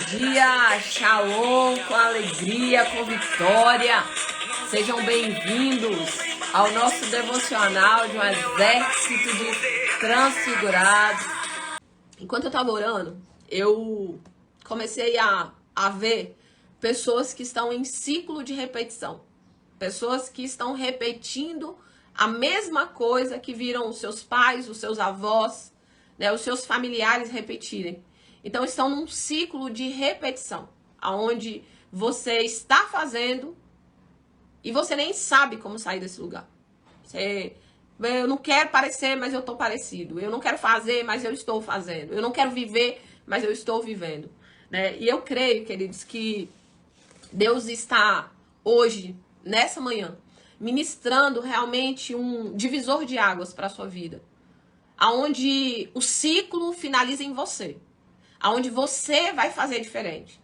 dia, shalom, com alegria, com vitória. Sejam bem-vindos ao nosso devocional de um exército de transfigurados. Enquanto eu estava orando, eu comecei a ver pessoas que estão em ciclo de repetição. Pessoas que estão repetindo a mesma coisa que viram os seus pais, os seus avós, né, os seus familiares repetirem. Então estão num ciclo de repetição, onde você está fazendo e você nem sabe como sair desse lugar. Eu não quero parecer, mas eu estou parecido. Eu não quero fazer, mas eu estou fazendo. Eu não quero viver, mas eu estou vivendo. Né? E eu creio, queridos, que Deus está hoje, nessa manhã, ministrando realmente um divisor de águas para a sua vida. Aonde o ciclo finaliza em você. Aonde você vai fazer diferente.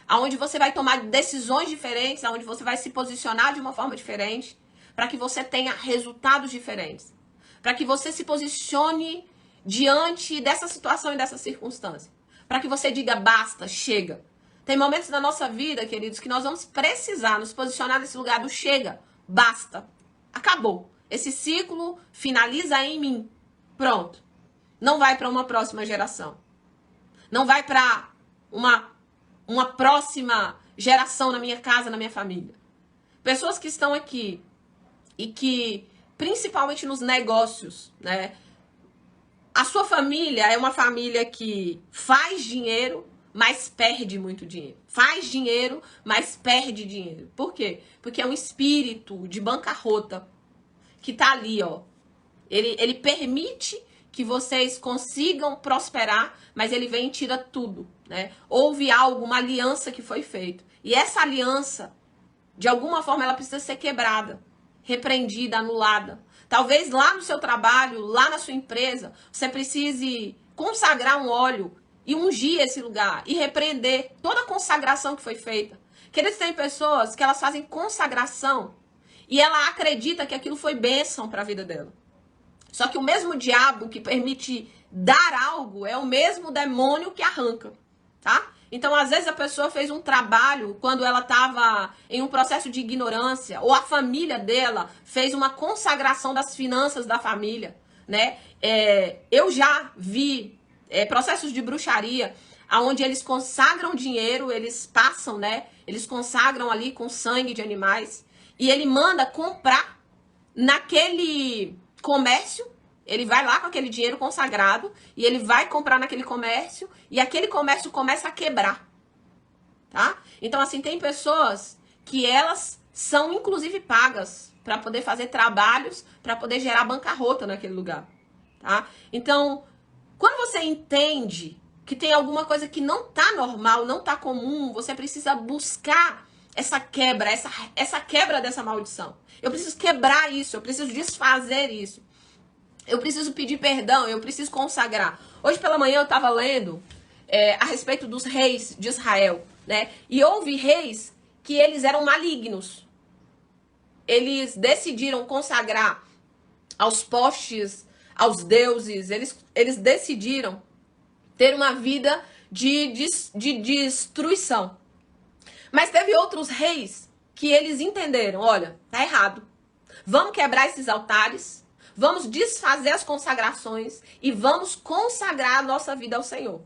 Aonde você vai tomar decisões diferentes, aonde você vai se posicionar de uma forma diferente, para que você tenha resultados diferentes. Para que você se posicione diante dessa situação e dessa circunstância. Para que você diga basta, chega. Tem momentos na nossa vida, queridos, que nós vamos precisar nos posicionar nesse lugar do chega, basta, acabou. Esse ciclo finaliza em mim. Pronto. Não vai para uma próxima geração. Não vai para uma próxima geração na minha casa, na minha família. Pessoas que estão aqui e que, principalmente nos negócios, né? A sua família é uma família que faz dinheiro, mas perde muito dinheiro. Faz dinheiro, mas perde dinheiro. Por quê? Porque é um espírito de bancarrota que tá ali, ó. Ele permite que vocês consigam prosperar, mas ele vem e tira tudo, né? Houve algo, uma aliança que foi feita. E essa aliança, de alguma forma, ela precisa ser quebrada, repreendida, anulada. Talvez lá no seu trabalho, lá na sua empresa, você precise consagrar um óleo e ungir esse lugar e repreender toda a consagração que foi feita. Queridos, tem pessoas que elas fazem consagração e ela acredita que aquilo foi bênção para a vida dela. Só que o mesmo diabo que permite dar algo é o mesmo demônio que arranca, tá? Então, às vezes, a pessoa fez um trabalho quando ela estava em um processo de ignorância, ou a família dela fez uma consagração das finanças da família, né? Eu já vi processos de bruxaria, onde eles consagram dinheiro, eles passam, né? Eles consagram ali com sangue de animais, e ele manda comprar naquele comércio. Ele vai lá com aquele dinheiro consagrado e ele vai comprar naquele comércio e aquele comércio começa a quebrar, tá? Então, assim, tem pessoas que elas são, inclusive, pagas para poder fazer trabalhos, para poder gerar bancarrota naquele lugar, tá? Então, quando você entende que tem alguma coisa que não tá normal, não tá comum, você precisa buscar essa quebra, essa quebra dessa maldição. Eu preciso quebrar isso, eu preciso desfazer isso. Eu preciso pedir perdão, eu preciso consagrar. Hoje pela manhã eu estava lendo a respeito dos reis de Israel, né? E houve reis que eles eram malignos. Eles decidiram consagrar aos postes, aos deuses. Eles decidiram ter uma vida de destruição. Mas teve outros reis que eles entenderam, olha, tá errado. Vamos quebrar esses altares. Vamos desfazer as consagrações e vamos consagrar a nossa vida ao Senhor.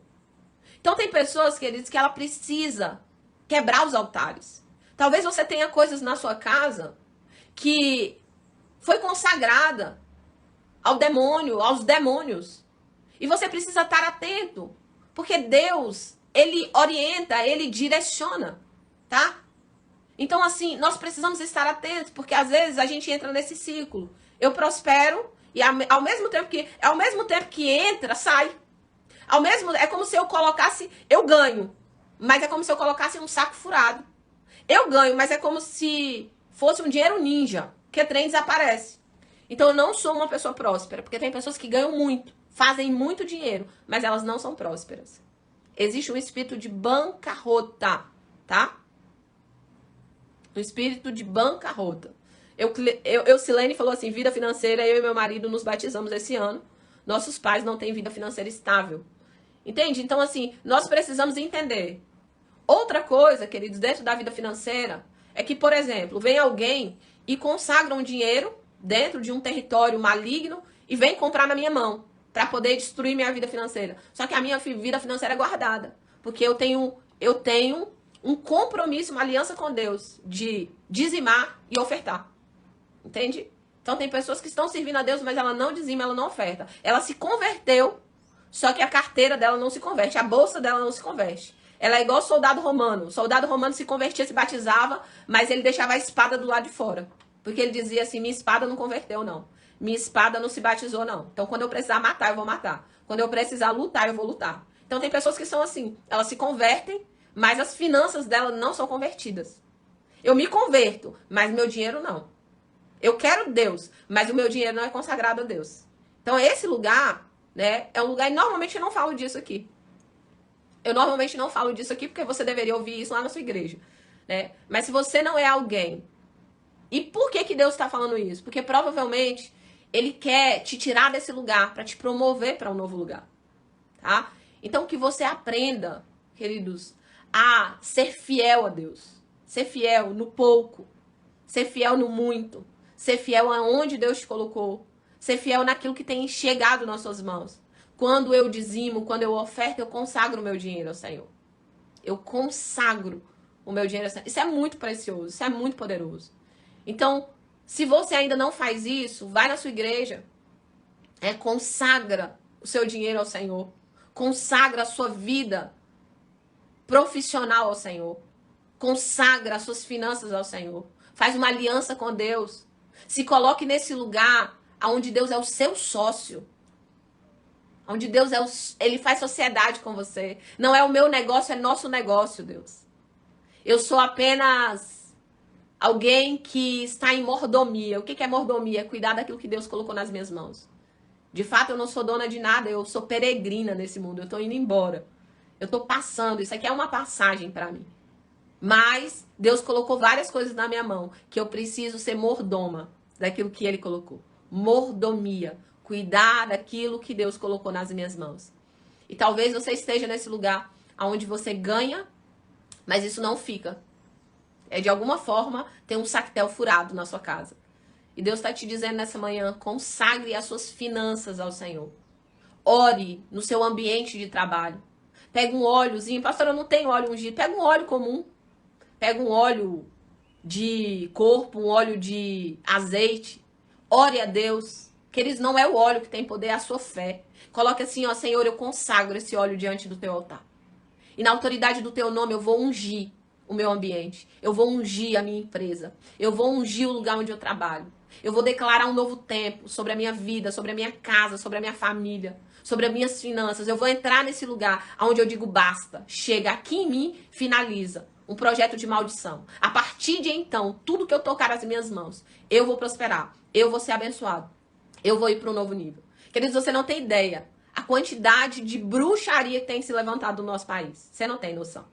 Então tem pessoas, queridos, que ela precisa quebrar os altares. Talvez você tenha coisas na sua casa que foi consagrada ao demônio, aos demônios. E você precisa estar atento, porque Deus, ele orienta, ele direciona, tá? Então, assim, nós precisamos estar atentos, porque às vezes a gente entra nesse ciclo. Eu prospero e ao mesmo tempo que entra, sai. É como se eu colocasse, eu ganho, mas é como se eu colocasse um saco furado. Eu ganho, mas é como se fosse um dinheiro ninja, que trem desaparece. Então eu não sou uma pessoa próspera, porque tem pessoas que ganham muito, fazem muito dinheiro, mas elas não são prósperas. Existe um espírito de bancarrota, tá? Um espírito de bancarrota. Silene falou assim, vida financeira, eu e meu marido nos batizamos esse ano. Nossos pais não têm vida financeira estável. Entende? Então, assim, nós precisamos entender Outra coisa, queridos, dentro da vida financeira, é que, por exemplo, vem alguém e consagra um dinheiro dentro de um território maligno e vem comprar na minha mão para poder destruir minha vida financeira. Só que a minha vida financeira é guardada, porque eu tenho um compromisso, uma aliança com Deus de dizimar e ofertar. Entende? Então tem pessoas que estão servindo a Deus, mas ela não dizima, ela não oferta. Ela se converteu, só que a carteira dela não se converte, a bolsa dela não se converte. Ela é igual soldado romano. O soldado romano se convertia, se batizava, mas ele deixava a espada do lado de fora. Porque ele dizia assim, minha espada não converteu, não. Minha espada não se batizou, não. Então, quando eu precisar matar, eu vou matar. Quando eu precisar lutar, eu vou lutar. Então, tem pessoas que são assim. Elas se convertem, mas as finanças dela não são convertidas. Eu me converto, mas meu dinheiro não. Eu quero Deus, mas o meu dinheiro não é consagrado a Deus. Então, esse lugar, né, é um lugar, e normalmente eu não falo disso aqui. Eu normalmente não falo disso aqui porque você deveria ouvir isso lá na sua igreja, né? Mas se você não é alguém... E por que Deus está falando isso? Porque provavelmente Ele quer te tirar desse lugar para te promover para um novo lugar, tá? Então que você aprenda, queridos, a ser fiel a Deus. Ser fiel no pouco. Ser fiel no muito. Ser fiel aonde Deus te colocou. Ser fiel naquilo que tem chegado nas suas mãos. Quando eu dizimo, quando eu oferto, eu consagro o meu dinheiro ao Senhor. Eu consagro o meu dinheiro ao Senhor. Isso é muito precioso, isso é muito poderoso. Então, se você ainda não faz isso, vai na sua igreja, consagra o seu dinheiro ao Senhor. Consagra a sua vida profissional ao Senhor. Consagra as suas finanças ao Senhor. Faz uma aliança com Deus. Se coloque nesse lugar onde Deus é o seu sócio. Onde Deus Ele faz sociedade com você. Não é o meu negócio, é nosso negócio, Deus. Eu sou apenas alguém que está em mordomia. O que é mordomia? É cuidar daquilo que Deus colocou nas minhas mãos. De fato, eu não sou dona de nada, eu sou peregrina nesse mundo. Eu estou indo embora. Eu estou passando. Isso aqui é uma passagem para mim. Mas Deus colocou várias coisas na minha mão que eu preciso ser mordoma daquilo que Ele colocou. Mordomia. Cuidar daquilo que Deus colocou nas minhas mãos. E talvez você esteja nesse lugar onde você ganha, mas isso não fica. De alguma forma, tem um sactel furado na sua casa. E Deus está te dizendo nessa manhã, consagre as suas finanças ao Senhor. Ore no seu ambiente de trabalho. Pega um óleozinho. Pastor, eu não tenho óleo ungido. Pega um óleo comum. Pega um óleo de corpo, um óleo de azeite. Ore a Deus. Queridos, não é o óleo que tem poder, é a sua fé. Coloque assim, ó, Senhor, eu consagro esse óleo diante do teu altar. E na autoridade do teu nome eu vou ungir o meu ambiente. Eu vou ungir a minha empresa. Eu vou ungir o lugar onde eu trabalho. Eu vou declarar um novo tempo sobre a minha vida, sobre a minha casa, sobre a minha família, sobre as minhas finanças. Eu vou entrar nesse lugar onde eu digo basta, chega aqui em mim, finaliza. Um projeto de maldição. A partir de então, tudo que eu tocar nas minhas mãos, eu vou prosperar. Eu vou ser abençoado. Eu vou ir para um novo nível. Queridos, você não tem ideia a quantidade de bruxaria que tem se levantado no nosso país. Você não tem noção.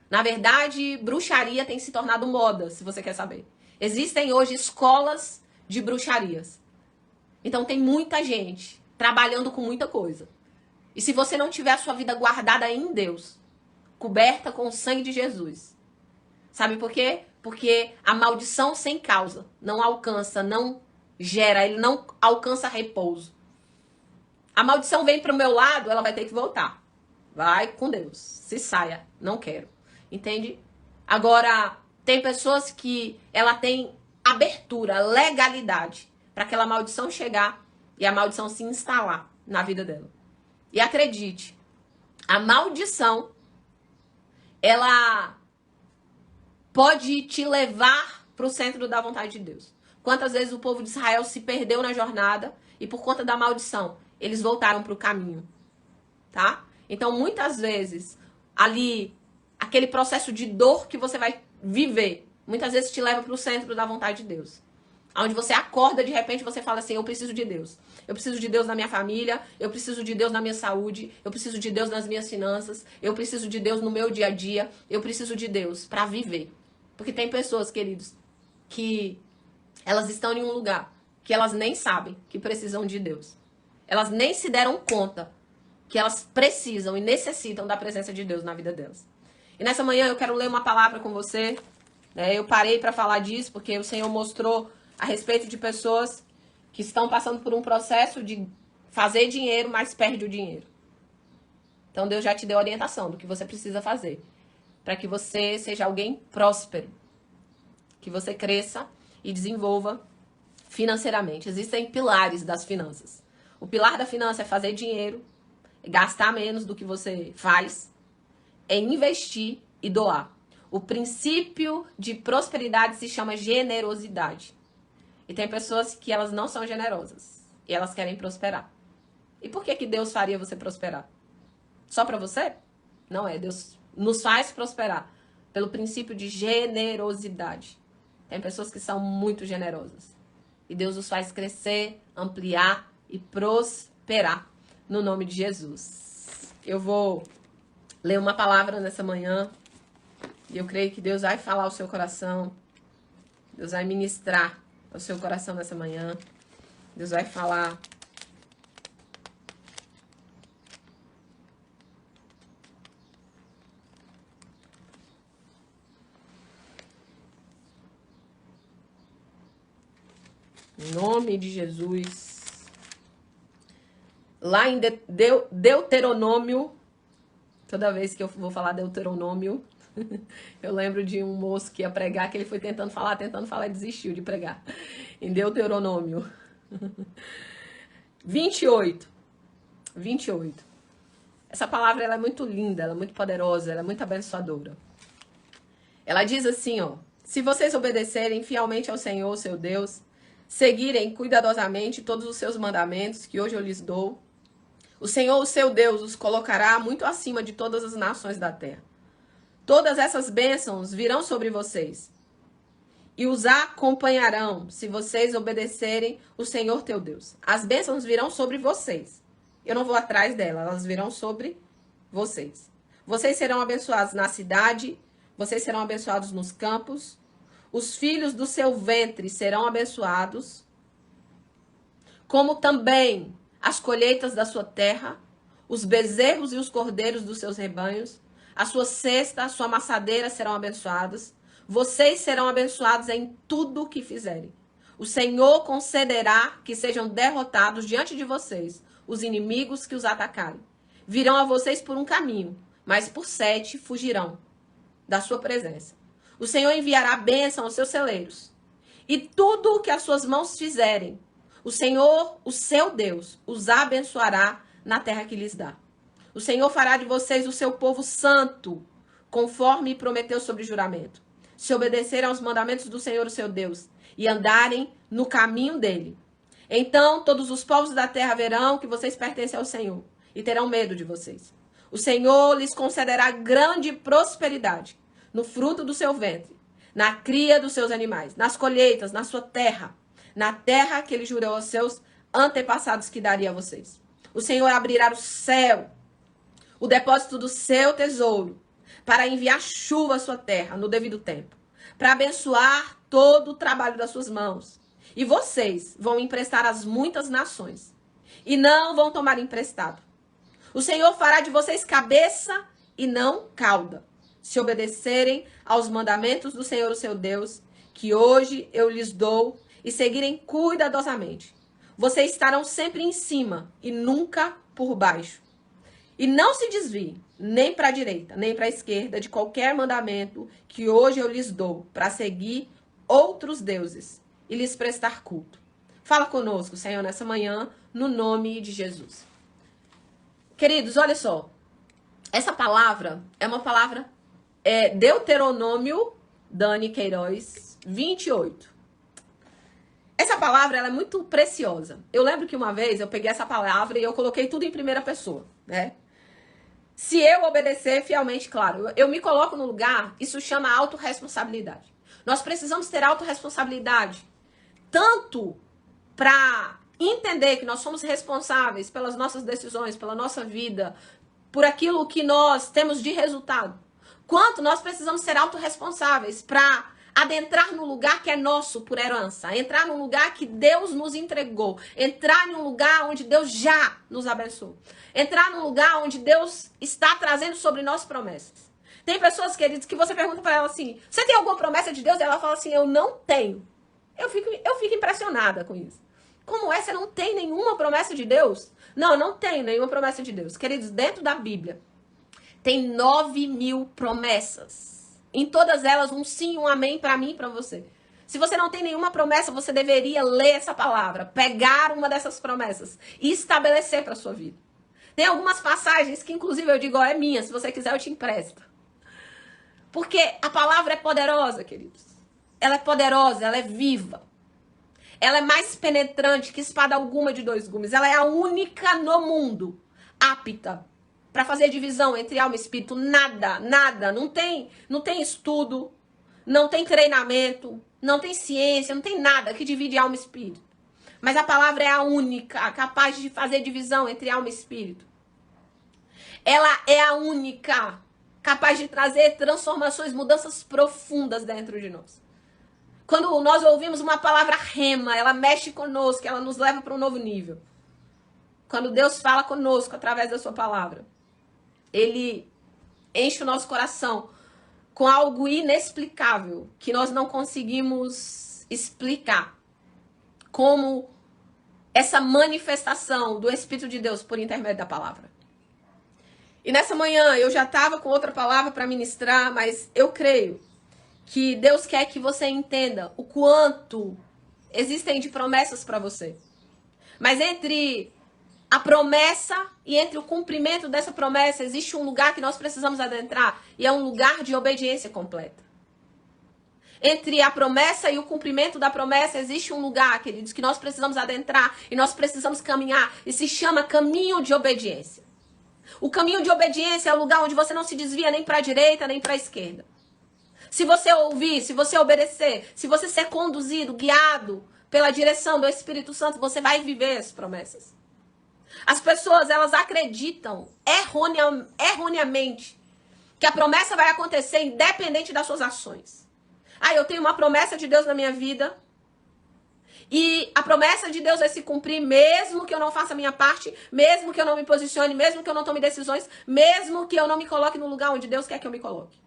Na verdade, bruxaria tem se tornado moda, se você quer saber. Existem hoje escolas de bruxarias. Então tem muita gente trabalhando com muita coisa. E se você não tiver a sua vida guardada em Deus, coberta com o sangue de Jesus, sabe por quê? Porque a maldição sem causa não alcança, não gera, ele não alcança repouso. A maldição vem para o meu lado, ela vai ter que voltar. Vai com Deus. Se saia. Não quero. Entende? Agora, tem pessoas que ela tem abertura, legalidade para aquela maldição chegar e a maldição se instalar na vida dela. E acredite, a maldição, ela pode te levar para o centro da vontade de Deus. Quantas vezes o povo de Israel se perdeu na jornada e por conta da maldição, eles voltaram para o caminho, tá? Então, muitas vezes, ali, aquele processo de dor que você vai viver, muitas vezes te leva para o centro da vontade de Deus. Onde você acorda, de repente, você fala assim, eu preciso de Deus. Eu preciso de Deus na minha família, eu preciso de Deus na minha saúde, eu preciso de Deus nas minhas finanças, eu preciso de Deus no meu dia a dia, eu preciso de Deus para viver. Porque tem pessoas, queridos, que elas estão em um lugar que elas nem sabem que precisam de Deus. Elas nem se deram conta que elas precisam e necessitam da presença de Deus na vida delas. E nessa manhã eu quero ler uma palavra com você. Né? Eu parei para falar disso porque o Senhor mostrou a respeito de pessoas que estão passando por um processo de fazer dinheiro, mas perde o dinheiro. Então Deus já te deu orientação do que você precisa fazer para que você seja alguém próspero, que você cresça e desenvolva financeiramente. Existem pilares das finanças. O pilar da finança é fazer dinheiro, é gastar menos do que você faz, é investir e doar. O princípio de prosperidade se chama generosidade. E tem pessoas que elas não são generosas e elas querem prosperar. E por que Deus faria você prosperar? Só para você? Não é. Deus nos faz prosperar pelo princípio de generosidade. Tem pessoas que são muito generosas. E Deus os faz crescer, ampliar e prosperar. No nome de Jesus. Eu vou ler uma palavra nessa manhã. E eu creio que Deus vai falar ao seu coração. Deus vai ministrar ao seu coração nessa manhã. Deus vai falar. Em nome de Jesus. Lá em Deuteronômio, toda vez que eu vou falar Deuteronômio, eu lembro de um moço que ia pregar, que ele foi tentando falar e desistiu de pregar. Em Deuteronômio 28. Essa palavra ela é muito linda, ela é muito poderosa, ela é muito abençoadora. Ela diz assim, ó: se vocês obedecerem fielmente ao Senhor, seu Deus, seguirem cuidadosamente todos os seus mandamentos que hoje eu lhes dou, o Senhor, o seu Deus, os colocará muito acima de todas as nações da terra. Todas essas bênçãos virão sobre vocês e os acompanharão se vocês obedecerem o Senhor teu Deus. As bênçãos virão sobre vocês. Eu não vou atrás delas, elas virão sobre vocês. Vocês serão abençoados na cidade, vocês serão abençoados nos campos, os filhos do seu ventre serão abençoados, como também as colheitas da sua terra, os bezerros e os cordeiros dos seus rebanhos, a sua cesta, a sua amassadeira serão abençoadas. Vocês serão abençoados em tudo o que fizerem. O Senhor concederá que sejam derrotados diante de vocês os inimigos que os atacarem. Virão a vocês por um caminho, mas por 7 fugirão da sua presença. O Senhor enviará bênção aos seus celeiros. E tudo o que as suas mãos fizerem, o Senhor, o seu Deus, os abençoará na terra que lhes dá. O Senhor fará de vocês o seu povo santo, conforme prometeu sobre juramento. Se obedecerem aos mandamentos do Senhor, o seu Deus, e andarem no caminho dele. Então todos os povos da terra verão que vocês pertencem ao Senhor e terão medo de vocês. O Senhor lhes concederá grande prosperidade no fruto do seu ventre, na cria dos seus animais, nas colheitas, na sua terra, na terra que ele jurou aos seus antepassados que daria a vocês. O Senhor abrirá o céu, o depósito do seu tesouro, para enviar chuva à sua terra no devido tempo, para abençoar todo o trabalho das suas mãos. E vocês vão emprestar às muitas nações, e não vão tomar emprestado. O Senhor fará de vocês cabeça e não cauda, se obedecerem aos mandamentos do Senhor, o seu Deus, que hoje eu lhes dou, e seguirem cuidadosamente. Vocês estarão sempre em cima e nunca por baixo. E não se desviem nem para a direita, nem para a esquerda de qualquer mandamento que hoje eu lhes dou, para seguir outros deuses e lhes prestar culto. Fala conosco, Senhor, nessa manhã, no nome de Jesus. Queridos, olha só. Essa palavra é uma palavra Deuteronômio, Dani Queiroz, 28. Essa palavra ela é muito preciosa. Eu lembro que uma vez eu peguei essa palavra e eu coloquei tudo em primeira pessoa, né? Se eu obedecer fielmente, claro, eu me coloco no lugar, isso chama autorresponsabilidade. Nós precisamos ter autorresponsabilidade, tanto para entender que nós somos responsáveis pelas nossas decisões, pela nossa vida, por aquilo que nós temos de resultado, quanto nós precisamos ser autorresponsáveis para adentrar no lugar que é nosso por herança, entrar num lugar que Deus nos entregou, entrar num lugar onde Deus já nos abençoou, entrar num lugar onde Deus está trazendo sobre nós promessas. Tem pessoas, queridos, que você pergunta para ela assim, você tem alguma promessa de Deus? E ela fala assim, eu não tenho. Eu fico impressionada com isso. Como é? Você não tem nenhuma promessa de Deus? Não, não tenho nenhuma promessa de Deus. Queridos, dentro da Bíblia, tem 9.000 promessas. Em todas elas, um sim, um amém para mim e para você. Se você não tem nenhuma promessa, você deveria ler essa palavra, pegar uma dessas promessas e estabelecer para sua vida. Tem algumas passagens que, inclusive, eu digo, ó, é minha. Se você quiser, eu te empresto. Porque a palavra é poderosa, queridos. Ela é poderosa, ela é viva. Ela é mais penetrante que espada alguma de 2 gumes. Ela é a única no mundo apta para fazer divisão entre alma e espírito. Nada, nada. Não tem estudo, não tem treinamento, não tem ciência, não tem nada que divide alma e espírito. Mas a palavra é a única capaz de fazer divisão entre alma e espírito. Ela é a única capaz de trazer transformações, mudanças profundas dentro de nós. Quando nós ouvimos uma palavra rema, ela mexe conosco, ela nos leva para um novo nível. Quando Deus fala conosco através da sua palavra, Ele enche o nosso coração com algo inexplicável, que nós não conseguimos explicar. Como essa manifestação do Espírito de Deus por intermédio da palavra. E nessa manhã eu já estava com outra palavra para ministrar, mas eu creio que Deus quer que você entenda o quanto existem de promessas para você. Mas entre a promessa e entre o cumprimento dessa promessa existe um lugar que nós precisamos adentrar, e é um lugar de obediência completa. Entre a promessa e o cumprimento da promessa existe um lugar, queridos, que nós precisamos adentrar e nós precisamos caminhar, e se chama caminho de obediência. O caminho de obediência é o lugar onde você não se desvia nem para a direita nem para a esquerda. Se você ouvir, se você obedecer, se você ser conduzido, guiado pela direção do Espírito Santo, você vai viver as promessas. As pessoas, elas acreditam erroneamente que a promessa vai acontecer independente das suas ações. Ah, eu tenho uma promessa de Deus na minha vida e a promessa de Deus vai se cumprir mesmo que eu não faça a minha parte, mesmo que eu não me posicione, mesmo que eu não tome decisões, mesmo que eu não me coloque no lugar onde Deus quer que eu me coloque.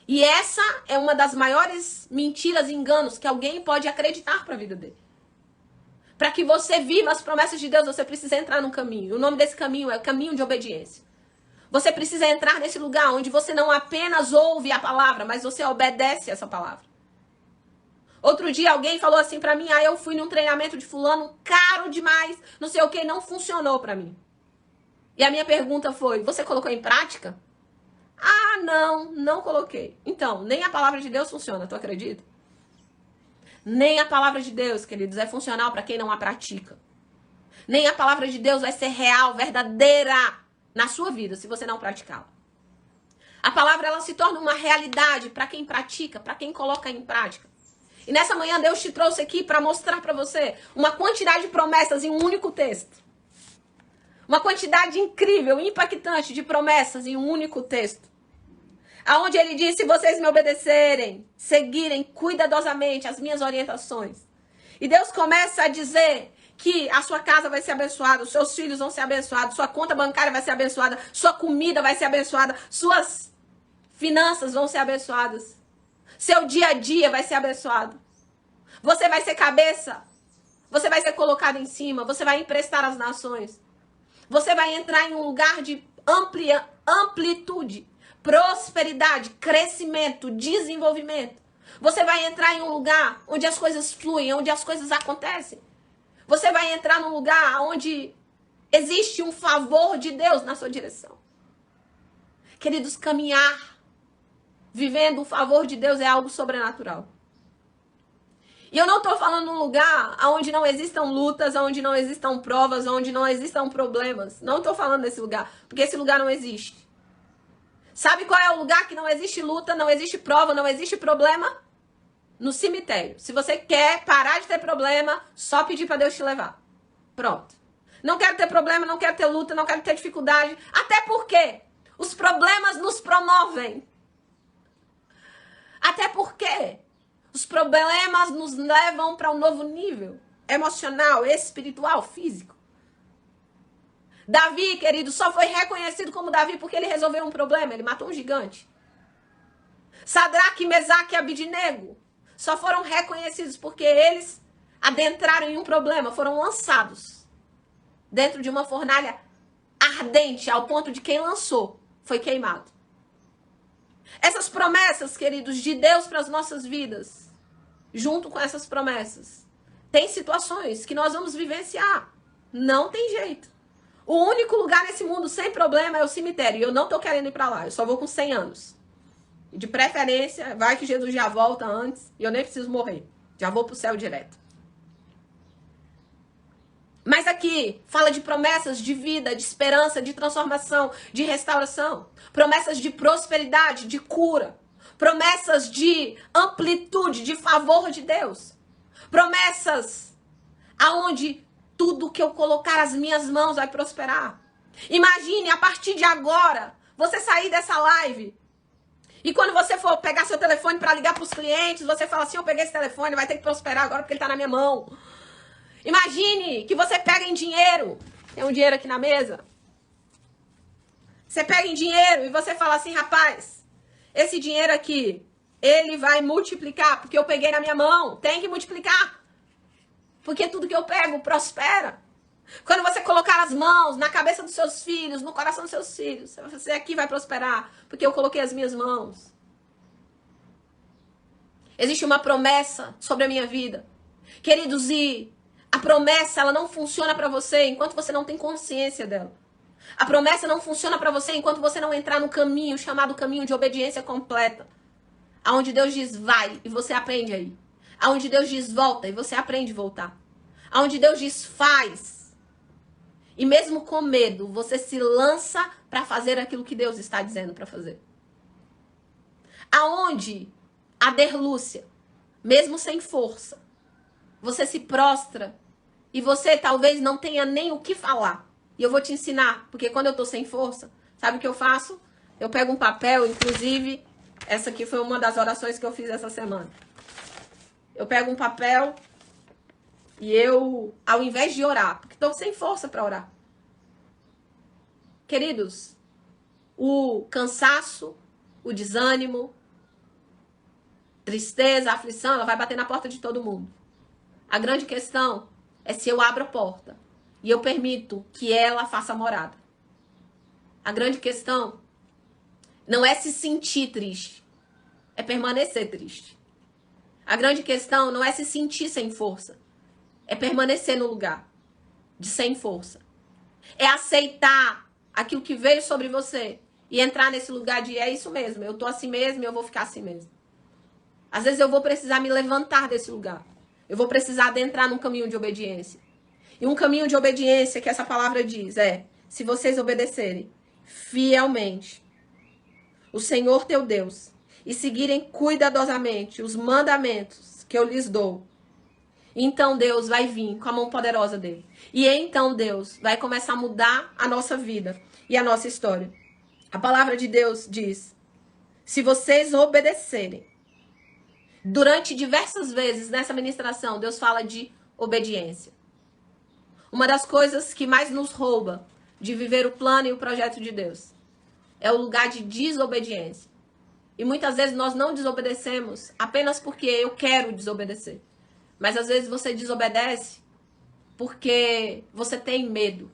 E essa é uma das maiores mentiras e enganos que alguém pode acreditar para a vida dele. Para que você viva as promessas de Deus, você precisa entrar num caminho. O nome desse caminho é o caminho de obediência. Você precisa entrar nesse lugar onde você não apenas ouve a palavra, mas você obedece essa palavra. Outro dia alguém falou assim pra mim, eu fui num treinamento de fulano, caro demais, não sei o que, não funcionou pra mim. E a minha pergunta foi, você colocou em prática? Ah, não coloquei. Então, nem a palavra de Deus funciona, tu acredita? Nem a palavra de Deus, queridos, é funcional para quem não a pratica. Nem a palavra de Deus vai ser real, verdadeira na sua vida, se você não praticá-la. A palavra, ela se torna uma realidade para quem pratica, para quem coloca em prática. E nessa manhã Deus te trouxe aqui para mostrar para você uma quantidade de promessas em um único texto. Uma quantidade incrível, impactante de promessas em um único texto. Aonde ele diz, se vocês me obedecerem, seguirem cuidadosamente as minhas orientações. E Deus começa a dizer que a sua casa vai ser abençoada, os seus filhos vão ser abençoados, sua conta bancária vai ser abençoada, sua comida vai ser abençoada, suas finanças vão ser abençoadas. Seu dia a dia vai ser abençoado. Você vai ser cabeça, você vai ser colocado em cima, você vai emprestar às nações. Você vai entrar em um lugar de amplitude, prosperidade, crescimento, desenvolvimento. Você vai entrar em um lugar onde as coisas fluem, onde as coisas acontecem. Você vai entrar num lugar onde existe um favor de Deus na sua direção. Queridos, caminhar vivendo o favor de Deus é algo sobrenatural. E eu não estou falando num lugar onde não existam lutas, onde não existam provas, onde não existam problemas. Não estou falando desse lugar, porque esse lugar não existe. Sabe qual é o lugar que não existe luta, não existe prova, não existe problema? No cemitério. Se você quer parar de ter problema, só pedir para Deus te levar. Pronto. Não quero ter problema, não quero ter luta, não quero ter dificuldade. Até porque os problemas nos promovem. Até porque os problemas nos levam para um novo nível emocional, espiritual, físico. Davi, querido, só foi reconhecido como Davi porque ele resolveu um problema, ele matou um gigante. Sadraque, Mesaque e Abidnego só foram reconhecidos porque eles adentraram em um problema, foram lançados dentro de uma fornalha ardente, ao ponto de quem lançou foi queimado. Essas promessas, queridos, de Deus para as nossas vidas, junto com essas promessas, tem situações que nós vamos vivenciar. Não tem jeito. O único lugar nesse mundo sem problema é o cemitério. E eu não tô querendo ir para lá, eu só vou com 100 anos. De preferência, vai que Jesus já volta antes e eu nem preciso morrer. Já vou pro céu direto. Mas aqui fala de promessas de vida, de esperança, de transformação, de restauração. Promessas de prosperidade, de cura. Promessas de amplitude, de favor de Deus. Promessas aonde tudo que eu colocar as minhas mãos vai prosperar. Imagine, a partir de agora, você sair dessa live e quando você for pegar seu telefone para ligar para os clientes, você fala assim, eu peguei esse telefone, vai ter que prosperar agora porque ele está na minha mão. Imagine que você pega em dinheiro, tem um dinheiro aqui na mesa, você pega em dinheiro e você fala assim, rapaz, esse dinheiro aqui, ele vai multiplicar porque eu peguei na minha mão, tem que multiplicar, porque tudo que eu pego prospera. Quando você colocar as mãos na cabeça dos seus filhos, no coração dos seus filhos, você aqui vai prosperar, porque eu coloquei as minhas mãos. Existe uma promessa sobre a minha vida. Queridos, e a promessa, ela não funciona para você enquanto você não tem consciência dela. A promessa não funciona para você enquanto você não entrar no caminho chamado caminho de obediência completa. Aonde Deus diz vai e você aprende aí. Aonde Deus diz volta e você aprende a voltar. Aonde Deus diz faz. E mesmo com medo, você se lança para fazer aquilo que Deus está dizendo para fazer. Aonde a Derlúcia, mesmo sem força, você se prostra e você talvez não tenha nem o que falar. E eu vou te ensinar, porque quando eu tô sem força, sabe o que eu faço? Eu pego um papel, inclusive, essa aqui foi uma das orações que eu fiz essa semana. Eu pego um papel e eu, ao invés de orar, porque estou sem força para orar. Queridos, o cansaço, o desânimo, tristeza, aflição, ela vai bater na porta de todo mundo. A grande questão é se eu abro a porta e eu permito que ela faça morada. A grande questão não é se sentir triste, é permanecer triste. A grande questão não é se sentir sem força, é permanecer no lugar de sem força. É aceitar aquilo que veio sobre você e entrar nesse lugar de é isso mesmo, eu tô assim mesmo e eu vou ficar assim mesmo. Às vezes eu vou precisar me levantar desse lugar. Eu vou precisar adentrar num caminho de obediência. E um caminho de obediência que essa palavra diz é, se vocês obedecerem fielmente o Senhor teu Deus e seguirem cuidadosamente os mandamentos que eu lhes dou, então Deus vai vir com a mão poderosa dele. E então Deus vai começar a mudar a nossa vida e a nossa história. A palavra de Deus diz, se vocês obedecerem, durante diversas vezes nessa ministração, Deus fala de obediência. Uma das coisas que mais nos rouba de viver o plano e o projeto de Deus é o lugar de desobediência. E muitas vezes nós não desobedecemos apenas porque eu quero desobedecer. Mas às vezes você desobedece porque você tem medo.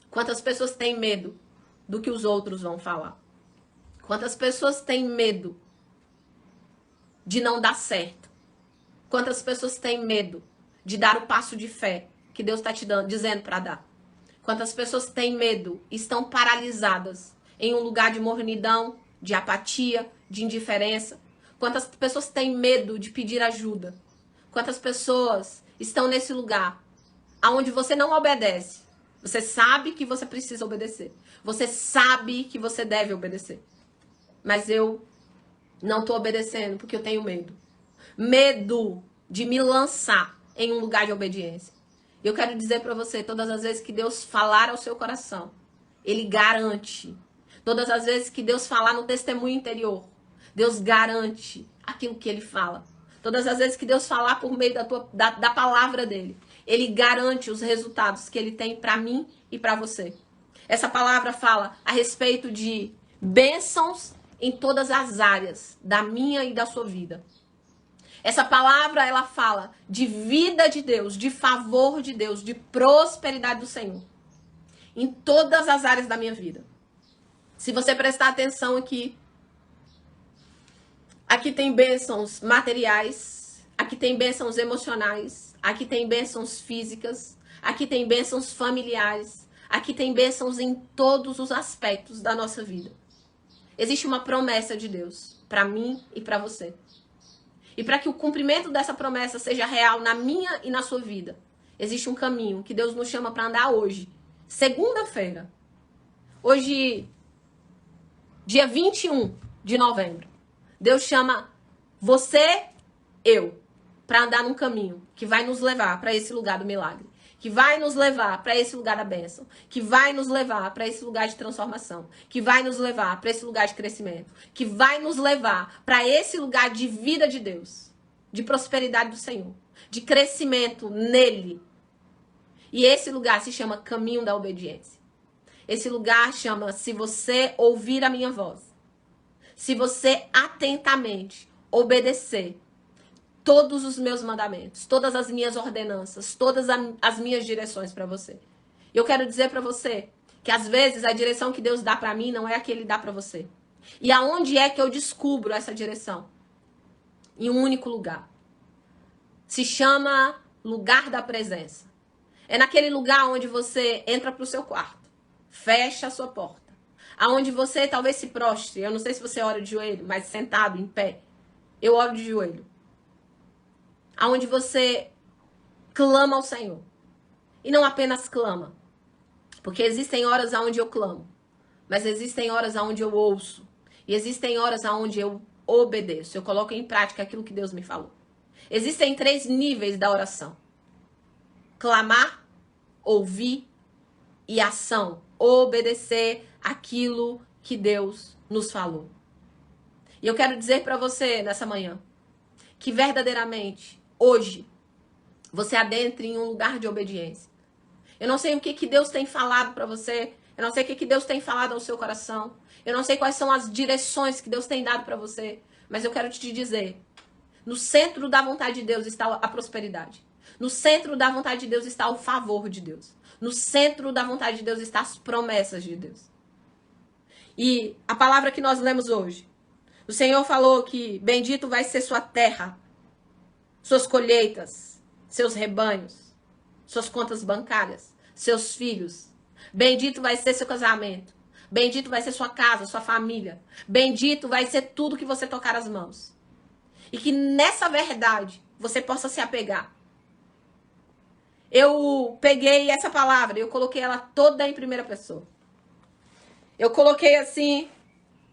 Quantas pessoas têm medo do que os outros vão falar? Quantas pessoas têm medo de não dar certo? Quantas pessoas têm medo de dar o passo de fé que Deus está te dizendo para dar? Quantas pessoas têm medo e estão paralisadas em um lugar de mornidão, de apatia, de indiferença? Quantas pessoas têm medo de pedir ajuda? Quantas pessoas estão nesse lugar onde você não obedece? Você sabe que você precisa obedecer. Você sabe que você deve obedecer. Mas eu não estou obedecendo porque eu tenho medo. Medo de me lançar em um lugar de obediência. Eu quero dizer para você, todas as vezes que Deus falar ao seu coração, Ele garante. Todas as vezes que Deus falar no testemunho interior, Deus garante aquilo que Ele fala. Todas as vezes que Deus falar por meio da palavra dele, Ele garante os resultados que Ele tem para mim e para você. Essa palavra fala a respeito de bênçãos em todas as áreas da minha e da sua vida. Essa palavra, ela fala de vida de Deus, de favor de Deus, de prosperidade do Senhor. Em todas as áreas da minha vida. Se você prestar atenção aqui, aqui tem bênçãos materiais, aqui tem bênçãos emocionais, aqui tem bênçãos físicas, aqui tem bênçãos familiares, aqui tem bênçãos em todos os aspectos da nossa vida. Existe uma promessa de Deus para mim e para você. E para que o cumprimento dessa promessa seja real na minha e na sua vida, existe um caminho que Deus nos chama para andar hoje. Segunda-feira. Hoje, dia 21 de novembro. Deus chama você, eu, para andar num caminho que vai nos levar para esse lugar do milagre. Que vai nos levar para esse lugar da bênção, que vai nos levar para esse lugar de transformação, que vai nos levar para esse lugar de crescimento, que vai nos levar para esse lugar de vida de Deus, de prosperidade do Senhor, de crescimento nele. E esse lugar se chama caminho da obediência. Esse lugar chama se você ouvir a minha voz, se você atentamente obedecer todos os meus mandamentos, todas as minhas ordenanças, todas as minhas direções para você. Eu quero dizer para você que às vezes a direção que Deus dá para mim não é a que Ele dá para você. E aonde é que eu descubro essa direção? Em um único lugar. Se chama lugar da presença. É naquele lugar onde você entra para o seu quarto, fecha a sua porta, aonde você talvez se prostre. Eu não sei se você ora de joelho, mas sentado, em pé. Eu oro de joelho. Aonde você clama ao Senhor. E não apenas clama. Porque existem horas onde eu clamo. Mas existem horas onde eu ouço. E existem horas onde eu obedeço. Eu coloco em prática aquilo que Deus me falou. Existem 3 níveis da oração. Clamar, ouvir e ação. Obedecer aquilo que Deus nos falou. E eu quero dizer para você nessa manhã que verdadeiramente hoje, você adentre em um lugar de obediência. Eu não sei o que Deus tem falado para você. Eu não sei o que Deus tem falado ao seu coração. Eu não sei quais são as direções que Deus tem dado para você. Mas eu quero te dizer, no centro da vontade de Deus está a prosperidade. No centro da vontade de Deus está o favor de Deus. No centro da vontade de Deus estão as promessas de Deus. E a palavra que nós lemos hoje, o Senhor falou que bendito vai ser sua terra, suas colheitas, seus rebanhos, suas contas bancárias, seus filhos. Bendito vai ser seu casamento. Bendito vai ser sua casa, sua família. Bendito vai ser tudo que você tocar as mãos. E que nessa verdade você possa se apegar. Eu peguei essa palavra e eu coloquei ela toda em primeira pessoa. Eu coloquei assim,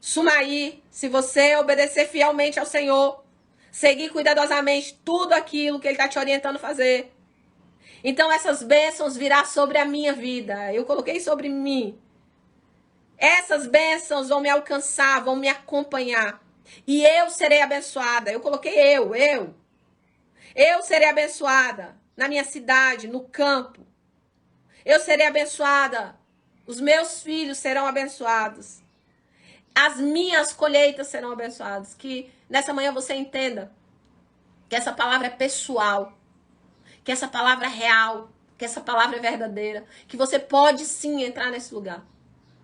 Sumaí, se você obedecer fielmente ao Senhor, seguir cuidadosamente tudo aquilo que Ele está te orientando a fazer, então essas bênçãos virão sobre a minha vida. Eu coloquei sobre mim. Essas bênçãos vão me alcançar, vão me acompanhar. E eu serei abençoada. Eu coloquei eu. Eu serei abençoada na minha cidade, no campo. Eu serei abençoada. Os meus filhos serão abençoados. As minhas colheitas serão abençoadas. Que nessa manhã você entenda que essa palavra é pessoal. Que essa palavra é real. Que essa palavra é verdadeira. Que você pode sim entrar nesse lugar.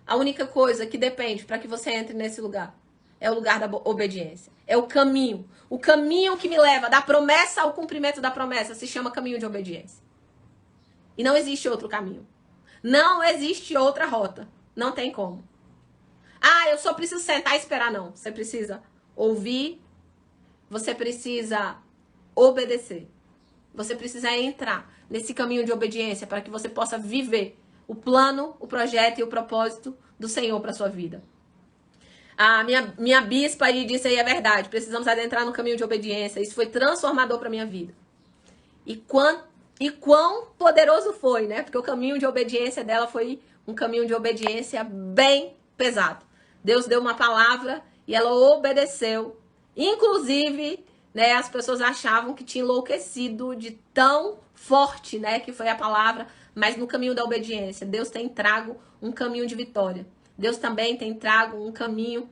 A única coisa que depende para que você entre nesse lugar é o lugar da obediência. É o caminho. O caminho que me leva da promessa ao cumprimento da promessa se chama caminho de obediência. E não existe outro caminho. Não existe outra rota. Não tem como. Ah, eu só preciso sentar e esperar. Não. Você precisa ouvir. Você precisa obedecer. Você precisa entrar nesse caminho de obediência para que você possa viver o plano, o projeto e o propósito do Senhor para a sua vida. A minha bispa aí disse aí, é verdade, precisamos adentrar no caminho de obediência. Isso foi transformador para a minha vida. E quão poderoso foi, né? Porque o caminho de obediência dela foi um caminho de obediência bem pesado. Deus deu uma palavra e ela obedeceu. Inclusive, as pessoas achavam que tinha enlouquecido de tão forte, que foi a palavra mas no caminho da obediência, Deus tem trago um caminho de vitória. Deus também tem trago um caminho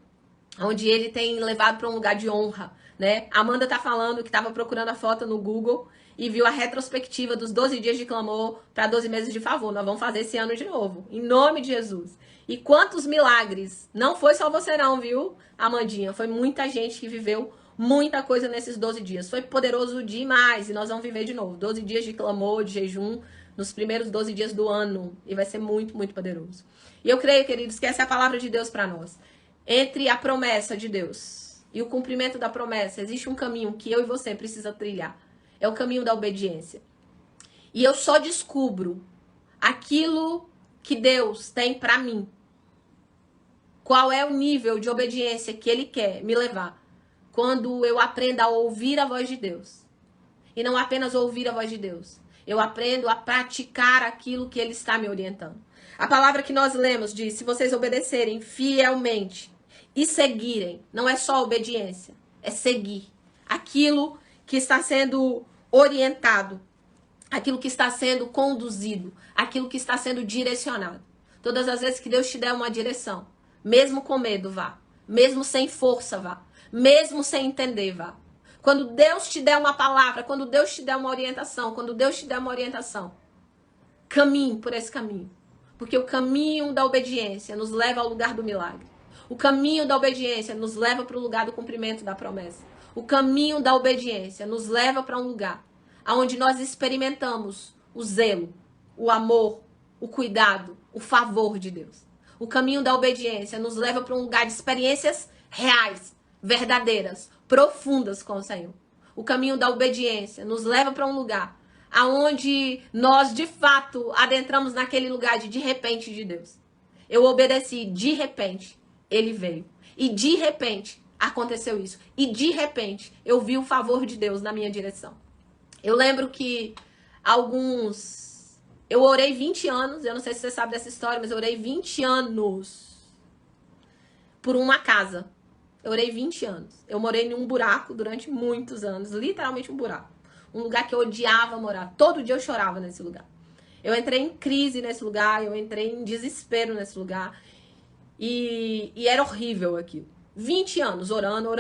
onde ele tem levado para um lugar de honra, né? A Amanda tá falando que estava procurando a foto no Google e viu a retrospectiva dos 12 dias de clamor para 12 meses de favor. Nós vamos fazer esse ano de novo, em nome de Jesus. E quantos milagres! Não foi só você não, viu, Amandinha? Foi muita gente que viveu muita coisa nesses 12 dias. Foi poderoso demais e nós vamos viver de novo. 12 dias de clamor, de jejum, nos primeiros 12 dias do ano. E vai ser muito, muito poderoso. E eu creio, queridos, que essa é a palavra de Deus para nós. Entre a promessa de Deus e o cumprimento da promessa, existe um caminho que eu e você precisa trilhar. É o caminho da obediência. E eu só descubro aquilo que Deus tem para mim. Qual é o nível de obediência que Ele quer me levar? Quando eu aprendo a ouvir a voz de Deus. E não apenas ouvir a voz de Deus. Eu aprendo a praticar aquilo que Ele está me orientando. A palavra que nós lemos diz, se vocês obedecerem fielmente e seguirem, não é só obediência, é seguir aquilo que está sendo orientado, aquilo que está sendo conduzido, aquilo que está sendo direcionado. Todas as vezes que Deus te der uma direção, mesmo com medo, vá. Mesmo sem força, vá. Mesmo sem entender, vá. Quando Deus te der uma palavra, quando Deus te der uma orientação, caminhe por esse caminho. Porque o caminho da obediência nos leva ao lugar do milagre. O caminho da obediência nos leva para o lugar do cumprimento da promessa. O caminho da obediência nos leva para um lugar onde nós experimentamos o zelo, o amor, o cuidado, o favor de Deus. O caminho da obediência nos leva para um lugar de experiências reais, verdadeiras, profundas com o Senhor. O caminho da obediência nos leva para um lugar aonde nós, de fato, adentramos naquele lugar de repente de Deus. Eu obedeci, de repente, Ele veio. E de repente, aconteceu isso. E de repente, eu vi o favor de Deus na minha direção. Eu lembro que eu orei 20 anos, eu não sei se você sabe dessa história, mas eu orei 20 anos por uma casa. Eu orei 20 anos. Eu morei em um buraco durante muitos anos, literalmente um buraco. Um lugar que eu odiava morar. Todo dia eu chorava nesse lugar. Eu entrei em crise nesse lugar, eu entrei em desespero nesse lugar. E era horrível aquilo. 20 anos orando.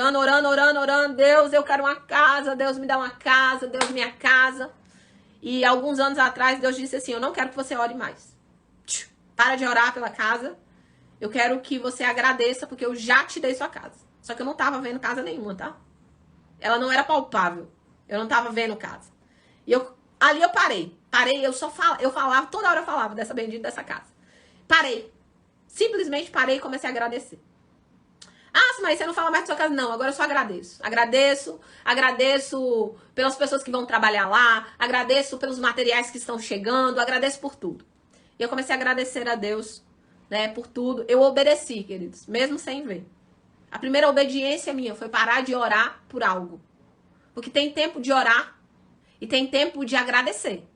Deus, eu quero uma casa, Deus me dá uma casa, Deus minha casa. E alguns anos atrás, Deus disse assim, eu não quero que você ore mais. Para de orar pela casa. Eu quero que você agradeça, porque eu já te dei sua casa. Só que eu não tava vendo casa nenhuma, tá? Ela não era palpável. Eu não tava vendo casa. E ali eu parei. Eu falava, toda hora eu falava dessa bendita dessa casa. Parei. Simplesmente parei e comecei a agradecer. Ah, mas você não fala mais da sua casa? Não, agora eu só agradeço. Agradeço pelas pessoas que vão trabalhar lá, agradeço pelos materiais que estão chegando, agradeço por tudo. E eu comecei a agradecer a Deus, né, por tudo. Eu obedeci, queridos, mesmo sem ver. A primeira obediência minha foi parar de orar por algo. Porque tem tempo de orar e tem tempo de agradecer.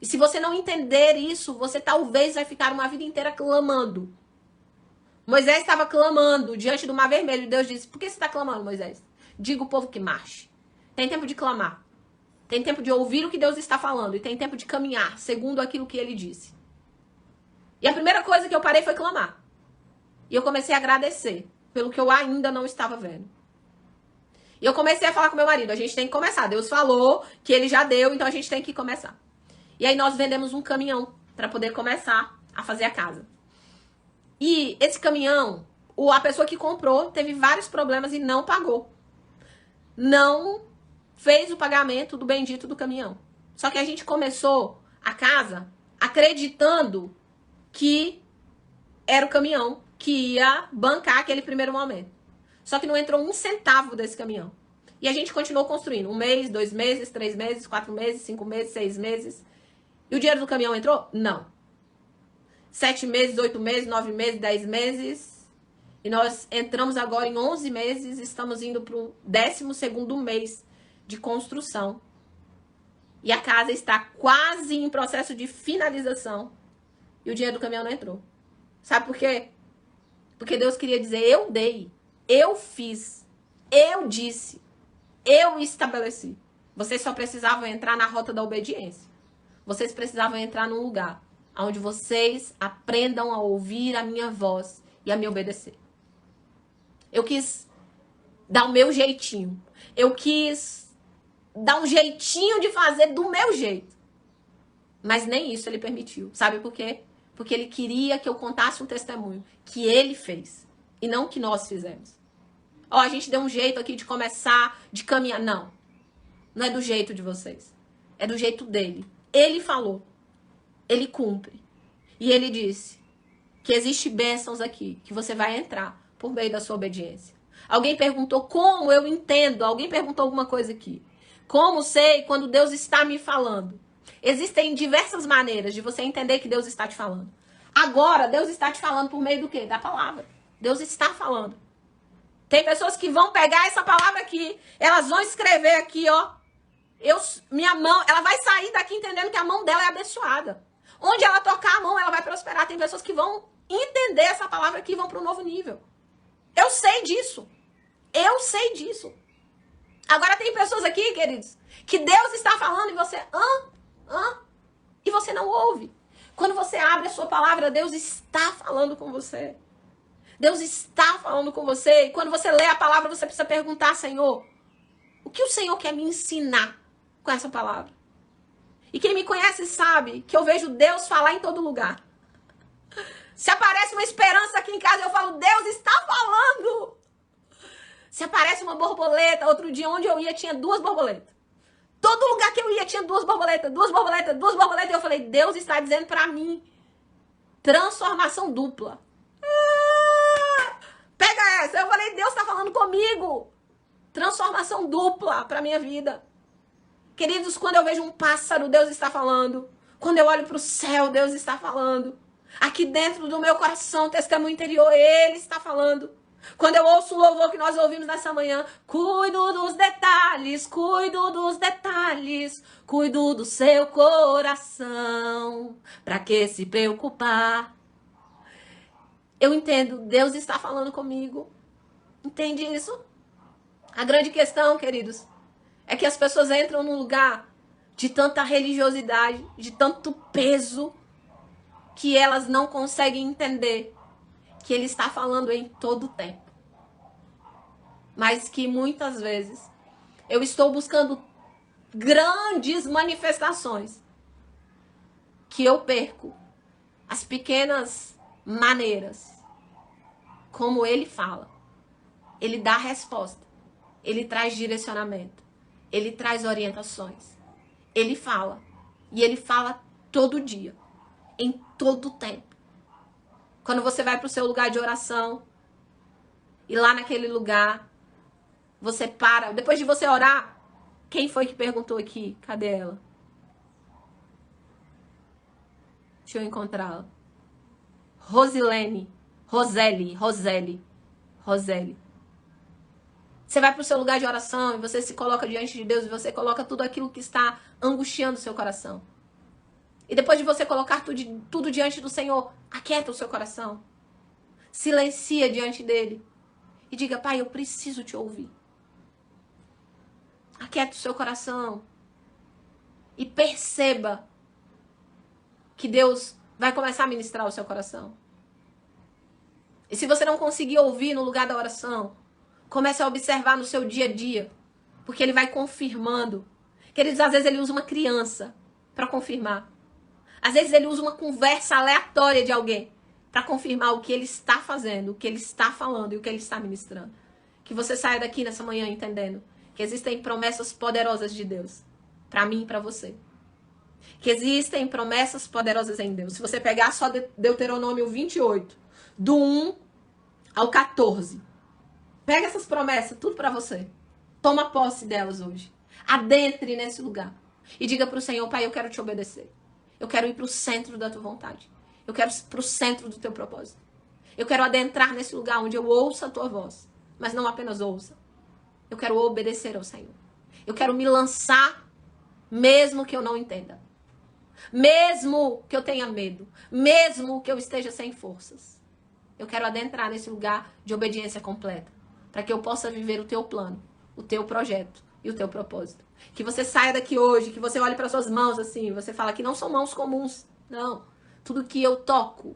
E se você não entender isso, você talvez vai ficar uma vida inteira clamando. Moisés estava clamando diante do Mar Vermelho. E Deus disse, por que você está clamando, Moisés? Diga ao povo que marche. Tem tempo de clamar. Tem tempo de ouvir o que Deus está falando. E tem tempo de caminhar segundo aquilo que ele disse. E a primeira coisa que eu parei foi clamar. E eu comecei a agradecer pelo que eu ainda não estava vendo. E eu comecei a falar com meu marido, a gente tem que começar. Deus falou que ele já deu, então a gente tem que começar. E aí nós vendemos um caminhão para poder começar a fazer a casa. E esse caminhão, a pessoa que comprou teve vários problemas e não pagou. Não fez o pagamento do bendito do caminhão. Só que a gente começou a casa acreditando que era o caminhão que ia bancar aquele primeiro momento. Só que não entrou um centavo desse caminhão. E a gente continuou construindo. 1 mês, 2 meses, 3 meses, 4 meses, 5 meses, 6 meses. E o dinheiro do caminhão entrou? Não. 7 meses, 8 meses, 9 meses, 10 meses. E nós entramos agora em 11 meses. Estamos indo para o 12º mês de construção. E a casa está quase em processo de finalização. E o dinheiro do caminhão não entrou. Sabe por quê? Porque Deus queria dizer, eu dei. Eu fiz, eu disse, eu estabeleci. Vocês só precisavam entrar na rota da obediência. vocês precisavam entrar num lugar onde vocês aprendam a ouvir a minha voz e a me obedecer. Eu quis dar o meu jeitinho. Eu quis dar um jeitinho de fazer do meu jeito. Mas nem isso ele permitiu. Sabe por quê? Porque ele queria que eu contasse um testemunho que ele fez e não que nós fizemos. Ó, a gente deu um jeito aqui de começar, de caminhar. Não. Não é do jeito de vocês. É do jeito dele. Ele falou. Ele cumpre. E ele disse que existe bênçãos aqui, que você vai entrar por meio da sua obediência. Alguém perguntou como eu entendo. Alguém perguntou alguma coisa aqui. Como sei quando Deus está me falando? Existem diversas maneiras de você entender que Deus está te falando. Agora, Deus está te falando por meio do quê? Da palavra. Deus está falando. Tem pessoas que vão pegar essa palavra aqui, elas vão escrever aqui, ó. Minha mão, ela vai sair daqui entendendo que a mão dela é abençoada. Onde ela tocar a mão, ela vai prosperar. Tem pessoas que vão entender essa palavra aqui e vão para um novo nível. Eu sei disso. Eu sei disso. Agora tem pessoas aqui, queridos, que Deus está falando e você... E você não ouve. Quando você abre a sua palavra, Deus está falando com você. Deus está falando com você. E quando você lê a palavra, você precisa perguntar, Senhor, o que o Senhor quer me ensinar com essa palavra? E quem me conhece sabe que eu vejo Deus falar em todo lugar. Se aparece uma esperança aqui em casa, eu falo, Deus está falando. Se aparece uma borboleta, outro dia onde eu ia tinha 2 borboletas. Todo lugar que eu ia tinha 2 borboletas, 2 borboletas, 2 borboletas. E eu falei, Deus está dizendo pra mim, transformação dupla. Pega essa. Eu falei, Deus está falando comigo. Transformação dupla pra minha vida. Queridos, quando eu vejo um pássaro, Deus está falando. Quando eu olho pro céu, Deus está falando. Aqui dentro do meu coração, testemunho interior, Ele está falando. Quando eu ouço o louvor que nós ouvimos nessa manhã, cuido dos detalhes, cuido dos detalhes, cuido do seu coração, pra que se preocupar? Eu entendo, Deus está falando comigo. Entende isso? A grande questão, queridos, é que as pessoas entram num lugar de tanta religiosidade, de tanto peso, que elas não conseguem entender que Ele está falando em todo o tempo. Mas que muitas vezes eu estou buscando grandes manifestações que eu perco as pequenas maneiras como Ele fala. Ele dá resposta. Ele traz direcionamento. Ele traz orientações. Ele fala. E Ele fala todo dia. Em todo o tempo. Quando você vai para o seu lugar de oração, e lá naquele lugar, você para. Depois de você orar, quem foi que perguntou aqui? Cadê ela? Deixa eu encontrá-la. Roseli. Você vai para o seu lugar de oração e você se coloca diante de Deus e você coloca tudo aquilo que está angustiando o seu coração. E depois de você colocar tudo diante do Senhor, aquieta o seu coração. Silencia diante dele. E diga, Pai, eu preciso te ouvir. Aquieta o seu coração. E perceba que Deus vai começar a ministrar o seu coração. E se você não conseguir ouvir no lugar da oração, comece a observar no seu dia a dia. Porque Ele vai confirmando. Queridos, às vezes Ele usa uma criança para confirmar. Às vezes Ele usa uma conversa aleatória de alguém para confirmar o que Ele está fazendo, o que Ele está falando e o que Ele está ministrando. Que você saia daqui nessa manhã entendendo que existem promessas poderosas de Deus para mim e para você. Que existem promessas poderosas em Deus. Se você pegar só Deuteronômio 28, do 1 ao 14, pega essas promessas, tudo para você. Toma posse delas hoje. Adentre nesse lugar. E diga para o Senhor, Pai, eu quero te obedecer. Eu quero ir para o centro da tua vontade. Eu quero ir para o centro do teu propósito. Eu quero adentrar nesse lugar onde eu ouça a tua voz. Mas não apenas ouça. Eu quero obedecer ao Senhor. Eu quero me lançar, mesmo que eu não entenda. Mesmo que eu tenha medo. Mesmo que eu esteja sem forças. Eu quero adentrar nesse lugar de obediência completa. Para que eu possa viver o teu plano, o teu projeto e o teu propósito. Que você saia daqui hoje, que você olhe para suas mãos assim, você fala que não são mãos comuns, não. Tudo que eu toco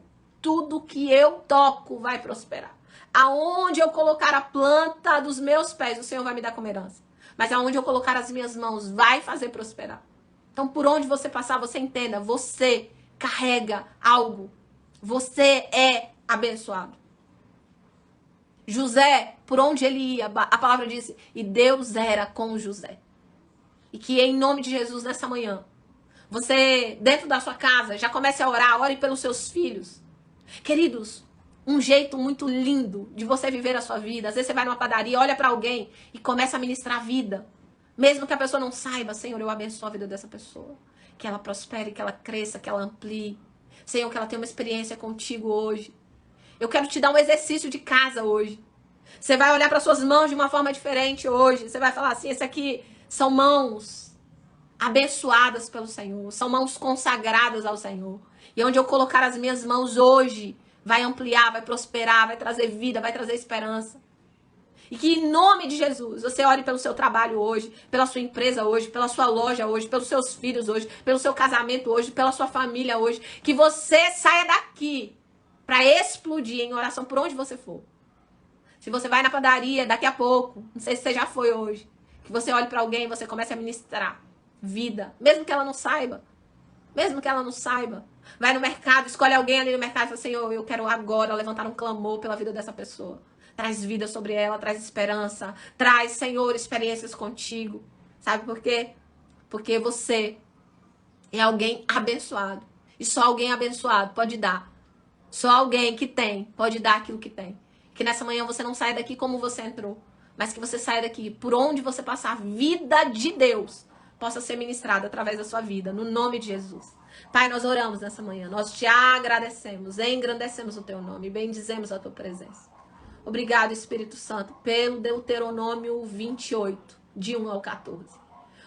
vai prosperar. Aonde eu colocar a planta dos meus pés, o Senhor vai me dar como herança. Mas aonde eu colocar as minhas mãos, vai fazer prosperar. Então, por onde você passar, você entenda, você carrega algo. Você é abençoado. José, por onde ele ia, a palavra disse, e Deus era com José. E que em nome de Jesus, nessa manhã, você, dentro da sua casa, já comece a orar, ore pelos seus filhos. Queridos, um jeito muito lindo de você viver a sua vida. Às vezes você vai numa padaria, olha para alguém e começa a ministrar a vida. Mesmo que a pessoa não saiba, Senhor, eu abençoo a vida dessa pessoa. Que ela prospere, que ela cresça, que ela amplie. Senhor, que ela tenha uma experiência contigo hoje. Eu quero te dar um exercício de casa hoje. Você vai olhar para suas mãos de uma forma diferente hoje. Você vai falar assim, esse aqui são mãos abençoadas pelo Senhor. São mãos consagradas ao Senhor. E onde eu colocar as minhas mãos hoje, vai ampliar, vai prosperar, vai trazer vida, vai trazer esperança. E que em nome de Jesus, você ore pelo seu trabalho hoje, pela sua empresa hoje, pela sua loja hoje, pelos seus filhos hoje, pelo seu casamento hoje, pela sua família hoje. Que você saia daqui para explodir em oração por onde você for. Se você vai na padaria daqui a pouco, não sei se você já foi hoje, que você olhe para alguém e você comece a ministrar vida, mesmo que ela não saiba. Mesmo que ela não saiba. Vai no mercado, escolhe alguém ali no mercado e fala, Senhor, eu quero agora levantar um clamor pela vida dessa pessoa. Traz vida sobre ela, traz esperança. Traz, Senhor, experiências contigo. Sabe por quê? Porque você é alguém abençoado. E só alguém abençoado pode dar. Só alguém que tem pode dar aquilo que tem. Que nessa manhã você não saia daqui como você entrou. Mas que você saia daqui por onde você passar, a vida de Deus possa ser ministrada através da sua vida. No nome de Jesus. Pai, nós oramos nessa manhã. Nós te agradecemos, engrandecemos o teu nome. Bendizemos a tua presença. Obrigado, Espírito Santo, pelo Deuteronômio 28, de 1 ao 14.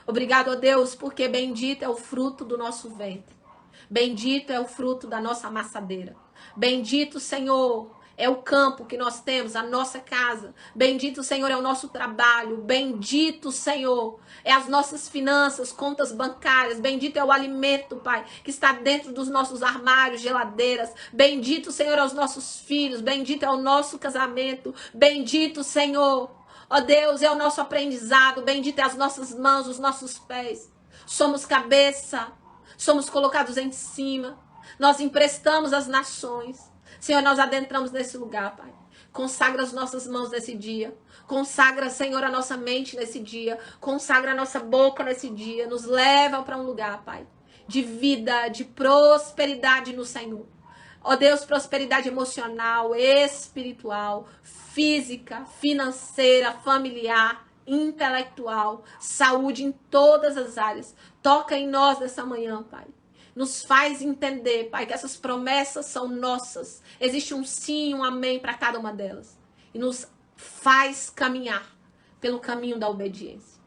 Obrigado, ó Deus, porque bendito é o fruto do nosso ventre. Bendito é o fruto da nossa amassadeira. Bendito, Senhor, é o campo que nós temos, a nossa casa. Bendito, Senhor, é o nosso trabalho. Bendito, Senhor, é as nossas finanças, contas bancárias. Bendito é o alimento, Pai, que está dentro dos nossos armários, geladeiras. Bendito, Senhor, é os nossos filhos. Bendito é o nosso casamento. Bendito, Senhor, ó Deus, é o nosso aprendizado. Bendito é as nossas mãos, os nossos pés. Somos cabeça, somos colocados em cima. Nós emprestamos às nações. Senhor, nós adentramos nesse lugar, Pai. Consagra as nossas mãos nesse dia. Consagra, Senhor, a nossa mente nesse dia. Consagra a nossa boca nesse dia. Nos leva para um lugar, Pai, de vida, de prosperidade no Senhor. Ó Deus, prosperidade emocional, espiritual, física, financeira, familiar, intelectual, saúde em todas as áreas. Toca em nós nessa manhã, Pai. Nos faz entender, Pai, que essas promessas são nossas. Existe um sim e um amém para cada uma delas. E nos faz caminhar pelo caminho da obediência.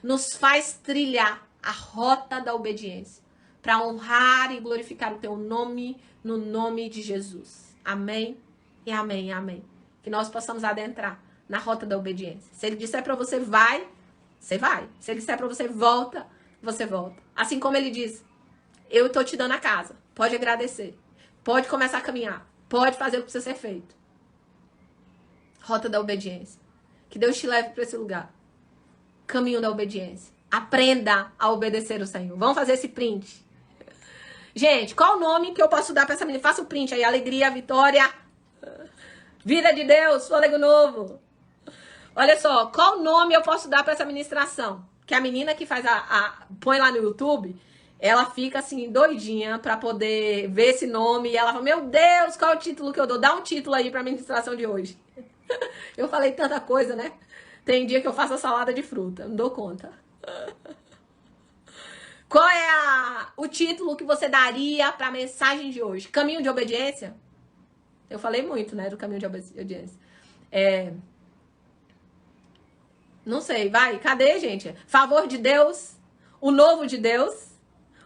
Nos faz trilhar a rota da obediência. Para honrar e glorificar o teu nome, no nome de Jesus. Amém e amém, amém. Que nós possamos adentrar na rota da obediência. Se ele disser para você vai, você vai. Se ele disser para você volta, você volta. Assim como ele diz, eu estou te dando a casa. Pode agradecer. Pode começar a caminhar. Pode fazer o que precisa ser feito. Rota da obediência. Que Deus te leve para esse lugar. Caminho da obediência. Aprenda a obedecer o Senhor. Vamos fazer esse print. Gente, qual o nome que eu posso dar para essa menina? Faça o print aí. Alegria, vitória. Vida de Deus, fôlego novo. Olha só, qual nome eu posso dar para essa ministração? Que a menina que faz põe lá no YouTube, ela fica assim, doidinha pra poder ver esse nome. E ela fala, meu Deus, qual é o título que eu dou? Dá um título aí pra ministração de hoje. Eu falei tanta coisa, né? Tem dia que eu faço a salada de fruta, não dou conta. Qual é o título que você daria pra mensagem de hoje? Caminho de obediência? Eu falei muito, né, do caminho de obediência. Não sei, vai, cadê, gente? Favor de Deus, o novo de Deus,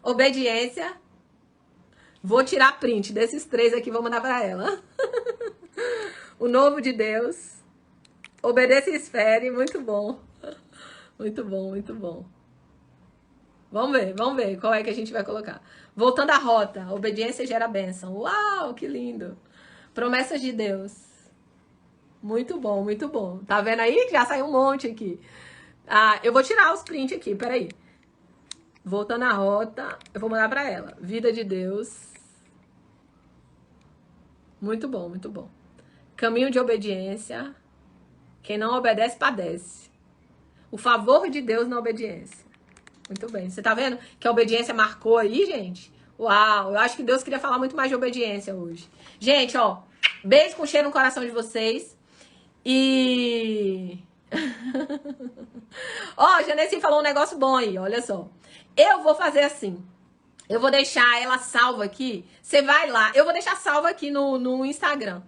obediência. Vou tirar print desses 3 aqui, vou mandar pra ela. O novo de Deus, obedeça e espere, muito bom. Muito bom, muito bom. Vamos ver qual é que a gente vai colocar. Voltando à rota, obediência gera bênção. Uau, que lindo. Promessas de Deus. Muito bom, muito bom. Tá vendo aí? Já saiu um monte aqui. Ah, eu vou tirar os prints aqui, peraí. Voltando à rota, eu vou mandar pra ela. Vida de Deus. Muito bom, muito bom. Caminho de obediência. Quem não obedece, padece. O favor de Deus na obediência. Muito bem. Você tá vendo que a obediência marcou aí, gente? Uau, eu acho que Deus queria falar muito mais de obediência hoje. Gente, ó, beijo com cheiro no coração de vocês. E... Ó, Janeci falou um negócio bom aí, olha só. Eu vou fazer assim. Eu vou deixar ela salva aqui. Você vai lá. Eu vou deixar salva aqui no Instagram.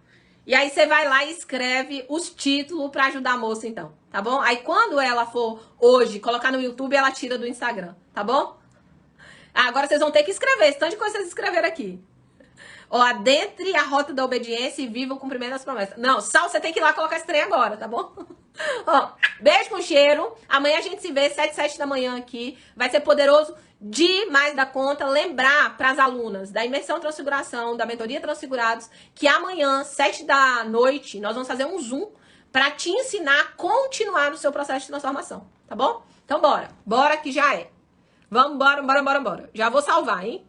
E aí você vai lá e escreve os títulos pra ajudar a moça, então. Tá bom? Aí quando ela for hoje colocar no YouTube, ela tira do Instagram. Tá bom? Agora vocês vão ter que escrever. Esse tanto de coisa vocês escreveram aqui. Ó, adentre a rota da obediência e viva o cumprimento das promessas. Não, Sal, você tem que ir lá colocar esse trem agora, tá bom? Ó, beijo com cheiro. Amanhã a gente se vê 7 da manhã aqui. Vai ser poderoso demais da conta. Lembrar para as alunas da imersão Transfiguração, da mentoria Transfigurados, que amanhã, 7 da noite, nós vamos fazer um Zoom para te ensinar a continuar no seu processo de transformação, tá bom? Então bora. Bora que já é. Vamos, bora. Já vou salvar, hein?